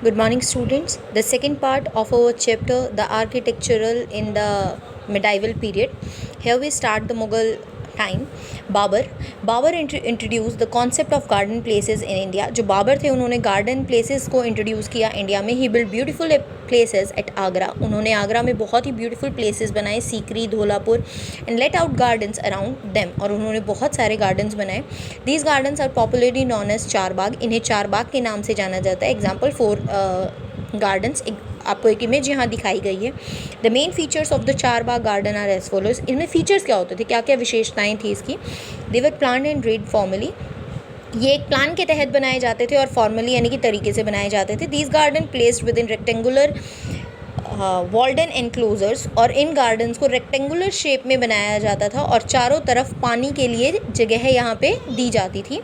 Good morning, students. The second part of our chapter, the architectural in the medieval period. Here we start the Mughal time. Babur introduce the concept of garden places in India. जो बाबर थे उन्होंने garden places को introduce किया India में. He build beautiful places at Agra. उन्होंने आगरा में बहुत ही ब्यूटीफुल प्लेसेस बनाए, Sikri, Dholpur, and laid out gardens around them. और उन्होंने बहुत सारे गार्डन्स बनाए. These gardens are popularly known as Charbagh. इन्हें चारबाग के नाम से जाना जाता है. एग्जाम्पल 4 गार्डन्स आपको एक इमेज यहाँ दिखाई गई है. The main features of the Charbagh garden are as follows. इनमें फीचर्स क्या होते थे, क्या क्या विशेषताएं थी इसकी. They were planned and laid formally. ये एक प्लान के तहत बनाए जाते थे और फॉर्मली यानी कि तरीके से बनाए जाते थे. These garden placed with in rectangular Walden enclosures. और इन गार्डन्स को रेक्टेंगुलर शेप में बनाया जाता था और चारों तरफ पानी के लिए जगह यहाँ पे दी जाती थी.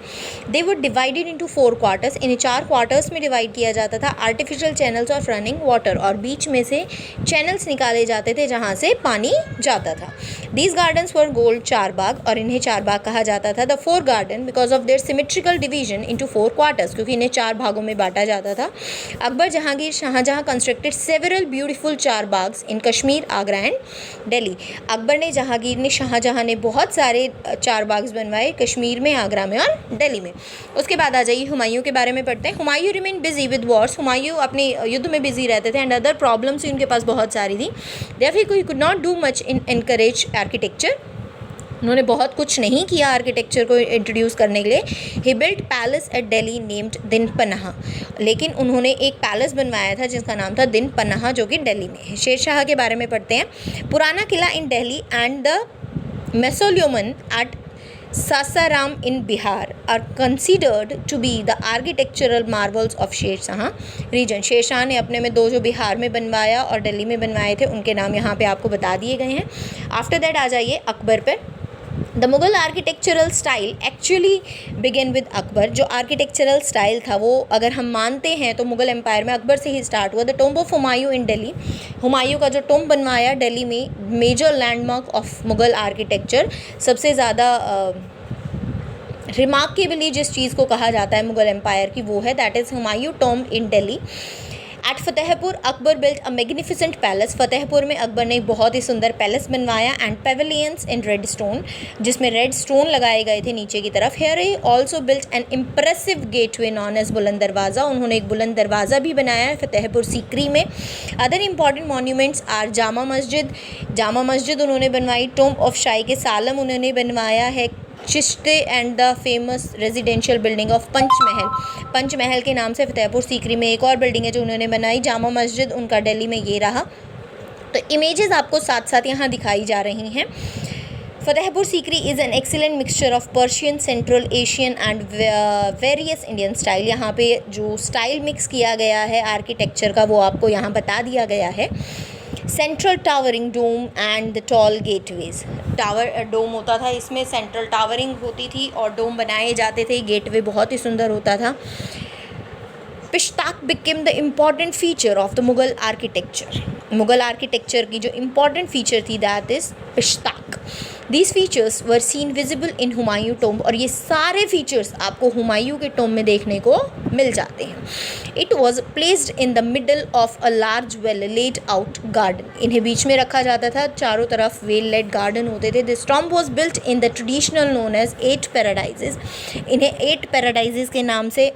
दे वर डिवाइडेड इनटू 4 क्वार्टर्स. इन्हें 4 क्वार्टर्स में डिवाइड किया जाता था. Artificial channels of running water. और बीच में से चैनल्स निकाले जाते थे जहाँ से पानी जाता था. These gardens were called Charbagh. और इन्हें चारबाग कहा जाता था. The 4 garden because of their symmetrical division into 4 quarters, क्योंकि इन्हें 4 भागों में बांटा जाता था. Akbar, Jahangir, Shahjahan constructed several beautiful Charbaghs in Kashmir, Agra and Delhi. Akbar ने, जहांगीर ने, शाहजहाँ ने बहुत सारे चारबाग्स बनवाए कश्मीर में, आगरा में और दिल्ली में. उसके बाद आ जाइए हुमायूं के बारे में पढ़ते हैं. Humayun remain busy with Wars. Humayun अपने युद्ध में बिजी रहते थे एंड अदर प्रॉब्लम्स उनके पास बहुत सारी थी. Therefore he could not do much in encourage architecture. उन्होंने बहुत कुछ नहीं किया आर्किटेक्चर को इंट्रोड्यूस करने के लिए. He built palace at Delhi named Din Panah. लेकिन उन्होंने एक पैलेस बनवाया था जिसका नाम था दिन पनाह, जो कि दिल्ली में है. शेरशाह के बारे में पढ़ते हैं. Purana Qila in Delhi and the mausoleum at Sasaram in Bihar are considered to be the architectural marvels of Shershah region. Shershah ने अपने में 2 जो बिहार में बनवाया और दिल्ली में बनवाए थे उनके नाम यहाँ पे आपको बता दिए गए हैं. आफ्टर दैट आ जाइए अकबर पर. The Mughal architectural style actually begin with Akbar. जो आर्किटेक्चरल स्टाइल था वो अगर हम मानते हैं तो मुग़ल एम्पायर में अकबर से ही स्टार्ट हुआ. The tomb of Humayun in Delhi. Humayun का जो टॉम्ब बनवाया दिल्ली में, major landmark of Mughal architecture. सबसे ज़्यादा रिमार्केबली जिस चीज़ को कहा जाता है मुग़ल एम्पायर की वो है that is Humayun tomb in Delhi. At Fatehpur Akbar built a magnificent palace. Fatehpur में अकबर ने एक बहुत ही सुंदर पैलेस बनवाया. And pavilions in red stone, जिसमें रेड स्टोन लगाए गए थे नीचे की तरफ. Here he also built an impressive gateway known as Buland Darwaza. उन्होंने एक बुलंद दरवाज़ा भी बनाया है फतेहपुर सीकरी में. Other important monuments are Jama Masjid. Jama मस्जिद उन्होंने बनवाई. टॉम्ब ऑफ शाही के सालम उन्होंने बनवाया है. Chishti and the famous residential building of Panchmahal. Panchmahal के नाम से फतेहपुर सीकरी में एक और बिल्डिंग है जो उन्होंने बनाई. जामा मस्जिद उनका दिल्ली में ये रहा. तो इमेजेस आपको साथ साथ यहाँ दिखाई जा रही हैं. Fatehpur Sikri is an excellent mixture of Persian, central Asian and various Indian style. यहाँ पे जो स्टाइल मिक्स किया गया है आर्किटेक्चर का वो आपको यहाँ बता दिया गया है. Central towering dome and the tall gateways. Tower dome होता था, इसमें सेंट्रल टावरिंग होती थी और डोम बनाए जाते थे. गेटवे बहुत ही सुंदर होता था. Pishtaq became the important feature of the Mughal architecture. Mughal architecture की जो इम्पॉर्टेंट फीचर थी that is pishtaq. These features were seen visible in Humayun tomb. और ये सारे फीचर्स आपको हुमायूं के टॉम्ब में देखने को मिल जाते हैं. It was placed in the middle of a large well laid out garden. इन्हें बीच में रखा जाता था, चारों तरफ वेल लेड गार्डन होते थे. This tomb was built in the traditional known as 8 paradises. इन्हें 8 पैराडाइजेस के नाम से,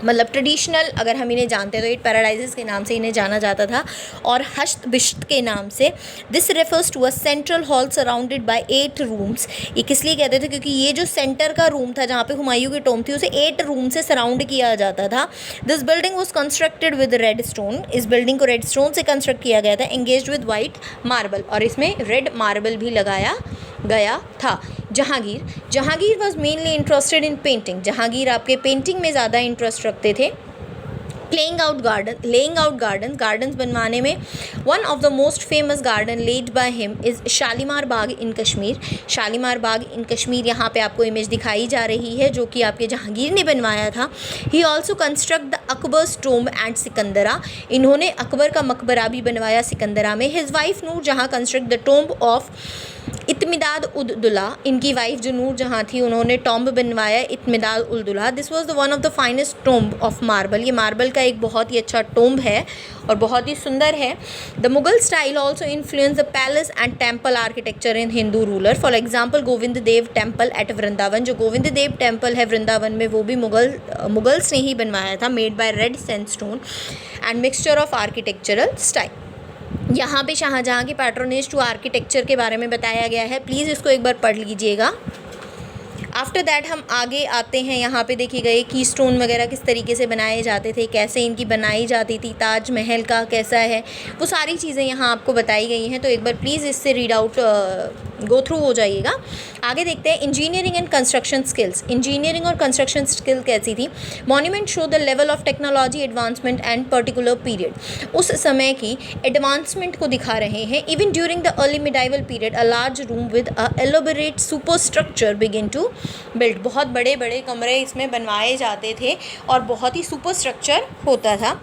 मतलब ट्रेडिशनल अगर हम इन्हें जानते हैं तो 8 पैराडाइजेस के नाम से इन्हें जाना जाता था. और हश्त बिश्त के नाम से. This refers to a central hall surrounded by 8 rooms. ये किस लिए कहते थे, क्योंकि ये जो सेंटर का रूम था जहाँ पे हुमायूं की टॉम्ब थी उसे 8 रूम से सराउंड किया जाता था. This building was constructed with red stone. इस बिल्डिंग को रेड स्टोन से कंस्ट्रक्ट किया गया था. Engaged with white marble. और इसमें रेड मार्बल भी लगाया गया था. Jahangir was mainly interested in painting. Jahangir आपके पेंटिंग में ज़्यादा इंटरेस्ट रखते थे. लेइंग आउट गार्डन्स बनवाने में. One of the most famous garden laid by him is Shalimar Bagh in Kashmir. Shalimar Bagh in Kashmir, यहाँ पे आपको इमेज दिखाई जा रही है जो कि आपके जहांगीर ने बनवाया था. He also construct the Akbar's tomb and Sikandra. इन्होंने अकबर का मकबरा भी बनवाया सिकंदरा में. हिज वाइफ नूर जहाँ कंस्ट्रक्ट द टॉम्ब ऑफ इत्मिदाद उद दुला, इनकी वाइफ जो नूर जहाँ थी, उन्होंने टॉम्ब बनवाया इत्मिदाद उल दुला। This was the one of the finest tomb of marble, ये मार्बल का एक बहुत ही अच्छा टॉम्ब है और बहुत ही सुंदर है। The Mughal style also influence the palace and temple architecture in Hindu ruler. For example Govind Dev temple at Vrindavan, जो गोविंद देव टेम्पल है वृंदावन में, वो भी मुगल्स ने ही बनवाया था, made by red sandstone and mixture of architectural style. यहाँ पे शाहजहाँ की पैट्रोनेज टू आर्किटेक्चर के बारे में बताया गया है, प्लीज़ इसको एक बार पढ़ लीजिएगा। आफ्टर दैट हम आगे आते हैं, यहाँ पे देखिए गए की स्टोन वगैरह किस तरीके से बनाए जाते थे, कैसे इनकी बनाई जाती थी, ताजमहल का कैसा है, वो सारी चीज़ें यहाँ आपको बताई गई हैं। तो एक बार प्लीज़ इससे रीड आउट गो थ्रू हो जाइएगा। आगे देखते हैं engineering and construction skills. Engineering और कंस्ट्रक्शन स्किल कैसी थी? Monument show the level of technology advancement and particular period, उस समय की एडवांसमेंट को दिखा रहे हैं। Even during the early medieval period a large room with a elaborate super structure begin to build, बहुत बड़े बड़े कमरे इसमें बनवाए जाते थे और बहुत ही सुपर स्ट्रक्चर होता था।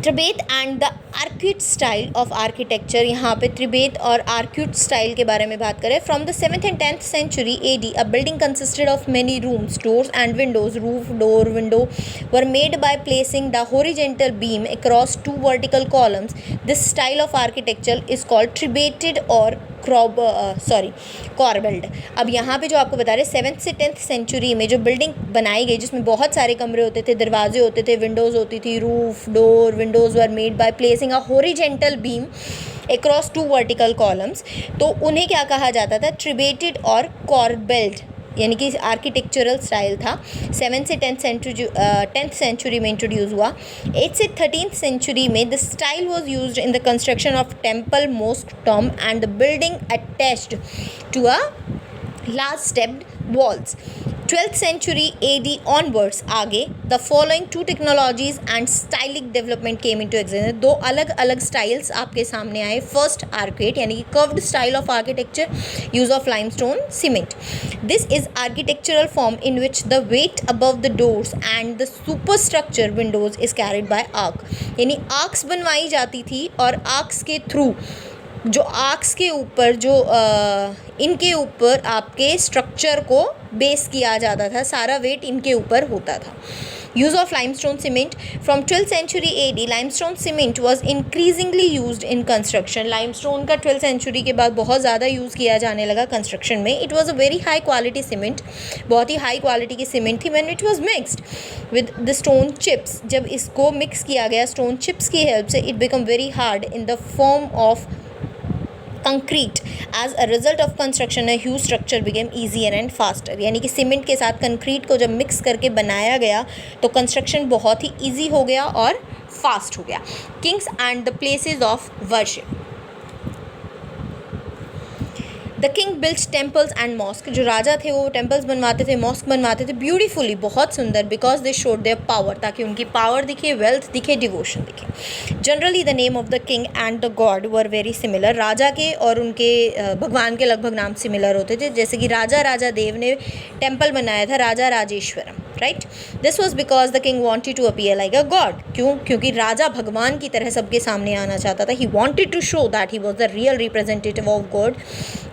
Trabeate and the arcuate style of architecture, यहाँ पे त्रिबेत और आर्क्यूट स्टाइल के बारे में बात करें। From the 7th and 10th century AD a building consisted of many rooms, doors and windows. Roof, door, window were made by placing the horizontal beam across two vertical columns. This style of architecture is called tribated or कॉर्बेल्ड। अब यहाँ पे जो आपको बता रहे 7th से 10th century में जो बिल्डिंग बनाई गई, जिसमें बहुत सारे कमरे होते थे, दरवाजे होते थे, विंडोज़ होती थी, roof, door, windows were made by placing a horizontal beam across two vertical columns, तो उन्हें क्या कहा जाता था? ट्रिबेटेड और कॉर्बेल्ड, यानी कि आर्किटेक्चरल स्टाइल था। 7th से 10th सेंचुरी में इंट्रोड्यूस हुआ। 8th से 13th सेंचुरी में the style was used in the construction of temple, mosque, tomb and the building attached to a large stepped walls. 12th century AD onwards आगे the following two technologies and stylistic development came into existence। दो अलग अलग styles आपके सामने आए। First arcade, यानी कि curved style of architecture, use of limestone cement. This is architectural form in which the weight above the doors and the super structure windows is carried by arch, यानी arches बनवाई जाती थी और arcs के through जो arcs के ऊपर जो इनके ऊपर आपके स्ट्रक्चर को बेस किया जाता था, सारा वेट इनके ऊपर होता था। Use of limestone cement. From 12th century AD limestone cement was increasingly used in construction. Limestone का 12th century के बाद बहुत ज़्यादा यूज़ किया जाने लगा कंस्ट्रक्शन में। It was a very high quality cement, बहुत ही हाई क्वालिटी की सीमेंट थी। When it was mixed with the stone chips, जब इसको मिक्स किया गया स्टोन चिप्स की हेल्प से, it become very hard in the form of concrete. As a result of construction a huge structure became easier and faster, यानी कि cement के साथ कंक्रीट को जब मिक्स करके बनाया गया तो कंस्ट्रक्शन बहुत ही ईजी हो गया और फास्ट हो गया। Kings and the places of worship. The king built temples and mosque, जो राजा थे वो टेम्पल्स बनवाते थे, मॉस्क बनवाते थे ब्यूटीफुली, बहुत सुंदर, because they showed their power, ताकि उनकी पावर दिखे, वेल्थ दिखे, डिवोशन दिखे। Generally the name of the king and the god were very similar, राजा के और उनके भगवान के लगभग नाम सिमिलर होते थे। जैसे कि राजा देव ने टेम्पल बनाया था Raja Rajeshwaram, right. This was because the king wanted to appear like a god. क्यों? क्योंकि राजा भगवान की तरह सबके सामने आना चाहता था। He wanted to show that he was the real representative of God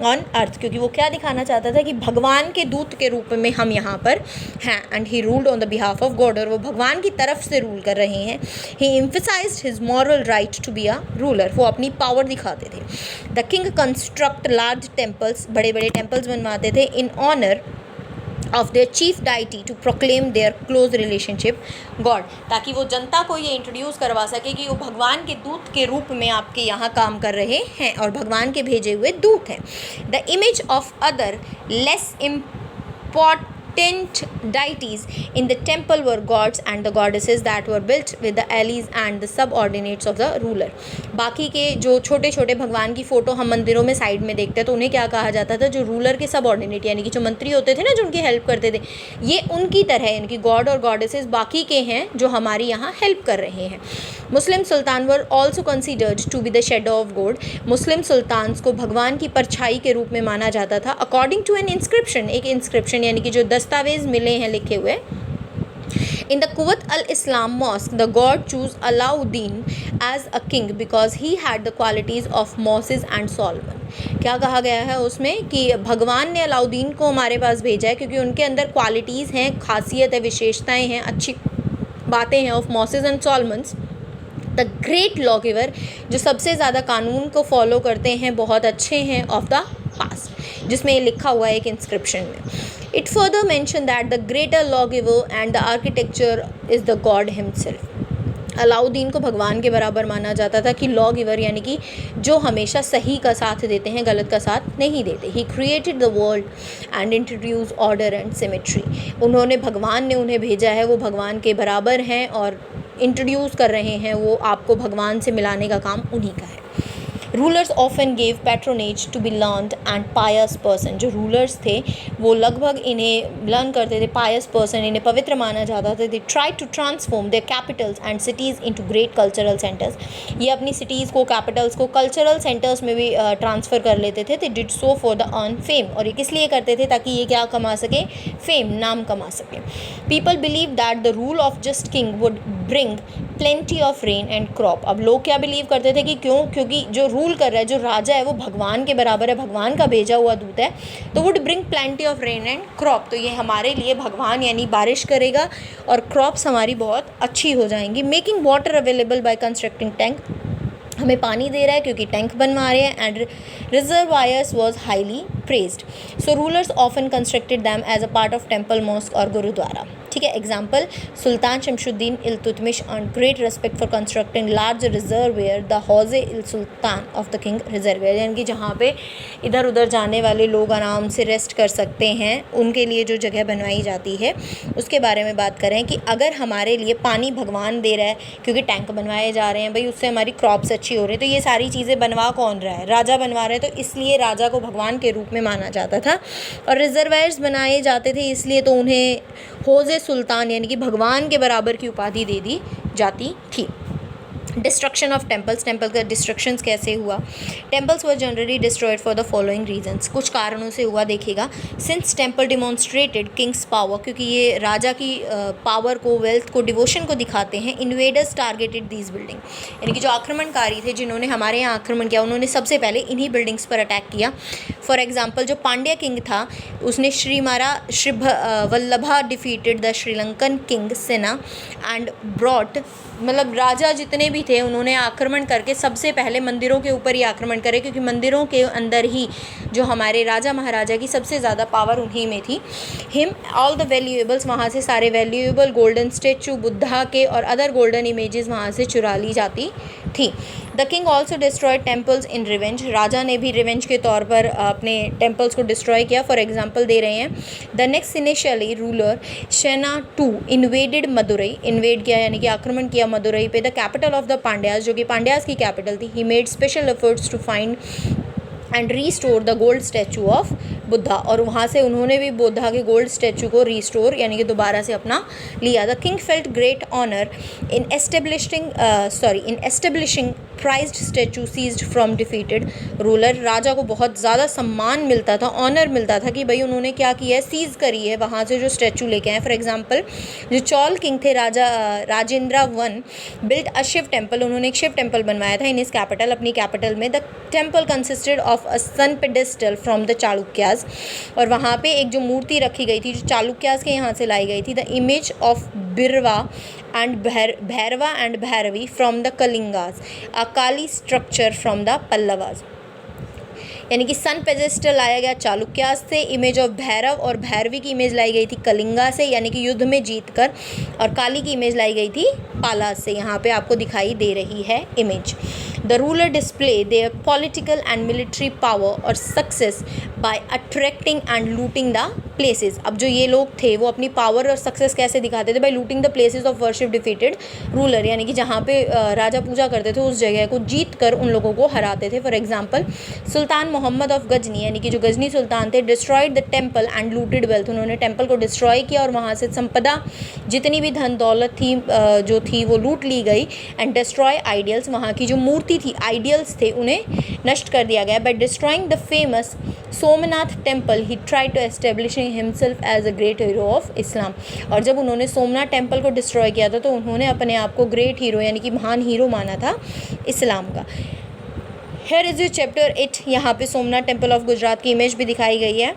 on earth, क्योंकि वो क्या दिखाना चाहता था कि भगवान के दूत के रूप में हम यहाँ पर हैं। And he ruled on the behalf of God, और वो भगवान की तरफ से रूल कर रहे हैं। He emphasized his moral right to be a ruler, वो अपनी पावर दिखाते थे। The king construct large temples, बड़े बड़े टेम्पल्स बनवाते थे in honour of their chief deity to proclaim their close relationship god, ताकि वो जनता को ये इंट्रोड्यूस करवा सके कि वो भगवान के दूत के रूप में आपके यहाँ काम कर रहे हैं और भगवान के भेजे हुए दूत हैं। The image of other less important deities in the temple were gods and the goddesses that were built with the allies and the subordinates of the ruler। बाकी के जो छोटे छोटे भगवान की फ़ोटो हम मंदिरों में साइड में देखते हैं तो उन्हें क्या कहा जाता था? जो रूलर के सबऑर्डिनेट, यानी कि जो मंत्री होते थे ना, जो उनकी हेल्प करते थे, ये उनकी तरह इनकी गॉड और गॉडेसेस बाकी के हैं जो हमारी यहाँ हेल्प कर रहे हैं। Muslim sultan were also considered to be the shadow of god, Muslim sultans को भगवान की परछाई के रूप में माना जाता था। अकॉर्डिंग टू एन इंस्क्रिप्शन, एक इंस्क्रिप्शन यानी कि जो दस्तावेज मिले हैं लिखे हुए, In the Kuwait al-Islam mosque, the god chose Alauddin as a king because he had the qualities of Moses and Solomon. क्या कहा गया है उसमें कि भगवान ने अलाउद्दीन को हमारे पास भेजा है क्योंकि उनके अंदर क्वालिटीज़ हैं, खासियत है, विशेषताएं हैं, अच्छी बातें हैं of Moses and Solomon's, the great law giver, जो सबसे ज़्यादा कानून को फॉलो करते हैं, बहुत अच्छे हैं ऑफ द पास्ट, जिसमें ये लिखा हुआ है एक इंस्क्रिप्शन में. It further mention that the greater law giver and the architecture is the God himself. Alauddin को भगवान के बराबर माना जाता था कि लॉ गिवर यानी कि जो हमेशा सही का साथ देते हैं, गलत का साथ नहीं देते. He created the world and introduce order and symmetry. उन्होंने, भगवान ने उन्हें भेजा है, वो भगवान के बराबर हैं और इंट्रोड्यूस कर रहे हैं, वो आपको भगवान से मिलाने का काम उन्हीं का है. Rulers often gave patronage to be learned and pious person. जो रूलर्स थे वो लगभग इन्हें लर्न करते थे, पायस पर्सन, इन्हें पवित्र माना जाता था. They try to transform their capitals and cities into great cultural centres. ये अपनी सिटीज़ को, कैपिटल्स को कल्चरल सेंटर्स में भी ट्रांसफ़र कर लेते थे. They did so for the earn fame. और ये किस लिए करते थे? ताकि ये क्या कमा सके? फेम, नाम कमा सके. People believe that the rule of just king would bring plenty of rain and crop. अब लोग क्या बिलीव करते थे कि क्योंकि जो रूल कर रहा है, जो राजा है, वो भगवान के बराबर है, भगवान का भेजा हुआ दूत है, तो would bring plenty of rain and crop. तो ये हमारे लिए भगवान यानी बारिश करेगा और क्रॉप्स हमारी बहुत अच्छी हो जाएंगी. Making water available by constructing tank. हमें पानी दे रहा है क्योंकि टैंक बनवा रहे हैं. And reservoirs was highly praised. So rulers often constructed them as a part of temple, mosque और गुरुद्वारा. ठीक है. Example, sultan Shamsuddin Iltutmish earn great respect for constructing large reservoir, the Hauz i Sultan of the king reservoir. यानी कि जहाँ पे इधर उधर जाने वाले लोग आराम से रेस्ट कर सकते हैं, उनके लिए जो जगह बनवाई जाती है उसके बारे में बात करें कि अगर हमारे लिए पानी भगवान दे रहा है क्योंकि टैंक बनवाए जा रहे हैं, भाई उससे हमारी क्रॉप्स अच्छी हो रही है, तो ये सारी चीज़ें बनवा कौन रहा है? राजा बनवा रहे हैं. तो इसलिए राजा को भगवान के रूप में माना जाता था. और रिजर्वायर्स बनाए जाते थे इसलिए तो उन्हें हौज़े सुल्तान यानी कि भगवान के बराबर की उपाधि दे दी जाती थी. Destruction of temples. टेम्पल का डिस्ट्रक्शंस कैसे हुआ? Temples were generally destroyed for the following reasons. कुछ कारणों से हुआ, देखिएगा. Since temple demonstrated Kings power, क्योंकि ये राजा की पावर को, वेल्थ को, डिवोशन को दिखाते हैं. Invaders targeted these building. यानी कि जो आक्रमणकारी थे, जिन्होंने हमारे यहाँ आक्रमण किया, उन्होंने सबसे पहले इन्हीं बिल्डिंग्स पर अटैक किया. फॉर एग्जाम्पल, जो पांड्या किंग था उसने वल्लभा डिफीटेड द श्रीलंकन किंग सेना एंड ब्रॉट. मतलब राजा जितने भी थे उन्होंने आक्रमण करके सबसे पहले मंदिरों के ऊपर ही आक्रमण करे, क्योंकि मंदिरों के अंदर ही जो हमारे राजा महाराजा की सबसे ज़्यादा पावर उन्हीं में थी. हिम ऑल द वैल्यूएबल्स, वहाँ से सारे वैल्यूएबल गोल्डन स्टेचू, बुद्धा के और अदर गोल्डन इमेजेस वहाँ से चुरा ली जाती थी. The king also destroyed temples in revenge. राजा ने भी रिवेंज के तौर पर अपने टेम्पल्स को डिस्ट्रॉय किया. फॉर एग्जाम्पल दे रहे हैं, the next initially ruler Sena two invaded Madurai. Invade किया यानी कि आक्रमण किया मदुरई पे, the capital of the Pandyas, जो कि पांड्याज की कैपिटल थी. He made special efforts to find and restore the gold statue of Buddha. और वहाँ से उन्होंने भी बुद्धा के गोल्ड स्टैचू को रीस्टोर यानी कि दोबारा से अपना लिया. The king felt great honour in establishing prized statue seized from defeated ruler. राजा को बहुत ज़्यादा सम्मान मिलता था, ऑनर मिलता था कि भाई उन्होंने क्या किया है, सीज़ करी है वहाँ से जो स्टैचू लेके आए. फॉर एग्जाम्पल, जो चौल किंग थे Rajendra one built a Shiva temple. उन्होंने एक शिव टेम्पल बनवाया था इन इस कैपिटल, अपनी कैपिटल में. The temple consisted of a sun pedestal from the Chalukyas. और वहाँ पे एक जो मूर्ति रखी गई थी जो चालुक्याज के यहाँ से लाई गई थी. The image of Birwa and Bhairava and Bhairavi from the Kalingas, a Kali structure from the Pallavas. यानी कि सन पेडेस्टल लाया गया चालुक्याज से, इमेज ऑफ भैरव और भैरवी की इमेज लाई गई थी कलिंगा से यानी कि युद्ध में जीतकर, और काली की इमेज लाई गई थी पाला से. यहाँ पे आपको दिखाई दे रही है image. The ruler display their political and military power और success by attracting and looting the places. अब जो ये लोग थे वो अपनी पावर और सक्सेस कैसे दिखाते थे? By looting the places of worship defeated ruler. यानी कि जहाँ पे राजा पूजा करते थे उस जगह को जीत कर उन लोगों को हराते थे. For example, sultan Mohammed of Ghazni यानी कि जो गजनी सुल्तान थे, destroyed the temple and looted wealth. उन्होंने टेम्पल को डिस्ट्रॉय किया और वहाँ से संपदा जितनी भी धन दौलत थी जो थी वो लूट ली गई. एंड डिस्ट्रॉय आइडियल्स, वहाँ की जो मूर्ति थी, आइडियल्स थे, उन्हें नष्ट कर दिया गया. By destroying the famous Somnath temple he try to establishing himself as a great hero of Islam. और जब उन्होंने सोमनाथ टेम्पल को डिस्ट्रॉय किया था तो उन्होंने अपने आप को ग्रेट हीरो यानी कि महान हीरो माना था इस्लाम का। Here is your chapter it. यहाँ पे सोमनाथ टेम्पल ऑफ गुजरात की इमेज भी दिखाई गई है।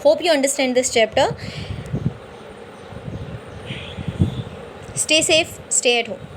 Hope you understand this chapter. Stay safe, stay at home.